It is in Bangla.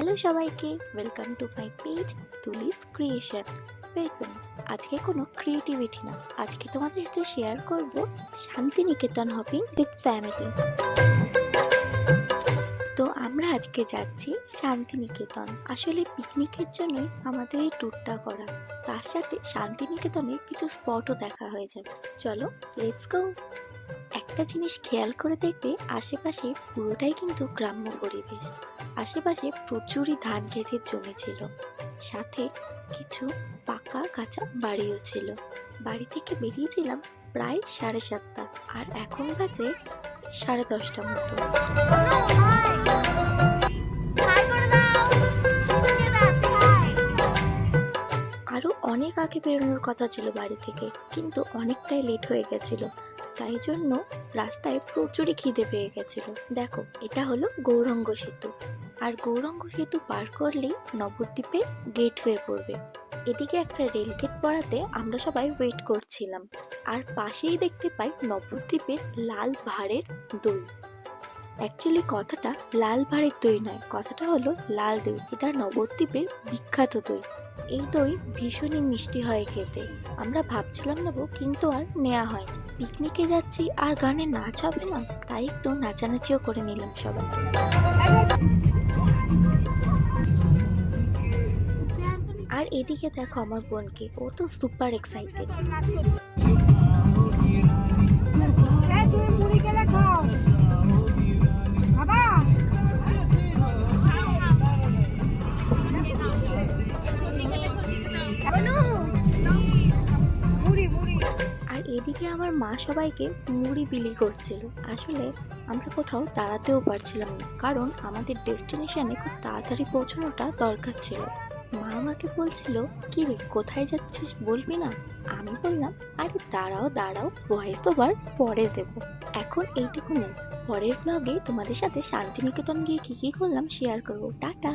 হ্যালো সবাইকে, ওয়েলকাম টু মাই পেজ তুলিস ক্রিয়েশন। আজকে কোনো ক্রিয়েটিভিটি না, আজকে তোমাদের সাথে শেয়ার করব শান্তিনিকেতন হপিং উইথ ফ্যামিলি। তো আমরা আজকে যাচ্ছি শান্তিনিকেতন। আসলে পিকনিকের জন্যই আমাদের এই ট্যুরটা করা, তার সাথে শান্তিনিকেতনের কিছু স্পটও দেখা হয়ে যাবে। চলো লেটস গো। একটা জিনিস খেয়াল করে দেখবে, আশেপাশে পুরোটাই কিন্তু গ্রাম্য পরিবেশ। আশেপাশে প্রচুরই ধান ক্ষেতের জমি ছিল, সাথে কিছু পাকা কাঁচা বাড়িও ছিল। বাড়ি থেকে বেরিয়েছিলাম প্রায় 7:30, আর এখন বাজে 10:30 মতো। আরো অনেক আগে বেরোনোর কথা ছিল বাড়ি থেকে, কিন্তু অনেকটাই লেট হয়ে গেছিল, তাই জন্য রাস্তায় প্রচুরই খিদে পেয়ে গেছিল। দেখো, এটা হলো গৌরাঙ্গ সেতু, আর গৌরাঙ্গ সেতু পার করলেই নবদ্বীপের গেট হয়ে পড়বে। এদিকে একটা রেল গেট পড়াতে আমরা সবাই ওয়েট করছিলাম, আর পাশেই দেখতে পাই নবদ্বীপের লাল ভাঁড়ের দই। অ্যাকচুয়ালি কথাটা লাল ভাঁড়ের দই নয়, কথাটা হলো লাল দই, যেটা নবদ্বীপের বিখ্যাত দই। এই দই ভীষণই মিষ্টি হয় খেতে। আমরা ভাবছিলাম নেবো, কিন্তু আর নেওয়া হয়নি। পিকনিকে যাচ্ছি আর গানে নাচ হবে না, তাই একটু নাচানাচিও করে নিলাম সবাই। আর এদিকে দেখো আমার বোনকে, ও তো সুপার এক্সাইটেড। আর এদিকে আমার মা সবাইকে মুড়ি বিলি করছিল। আসলে আমরা কোথাও দাঁড়াতেও পারছিলাম না, কারণ আমাদের ডেস্টিনেশনে খুব তাড়াতাড়ি পৌঁছানোটা দরকার ছিল। মা আমাকে বলছিল, কি রে কোথায় যাচ্ছিস বলবি না? আমি বললাম, আরে দাঁড়াও দাঁড়াও, ভয়েস ওভার পরে দেবো, এখন এইটুকু নেই। পরের ব্লগে তোমাদের সাথে শান্তিনিকেতন গিয়ে কি কি করলাম শেয়ার করবো। টাটা।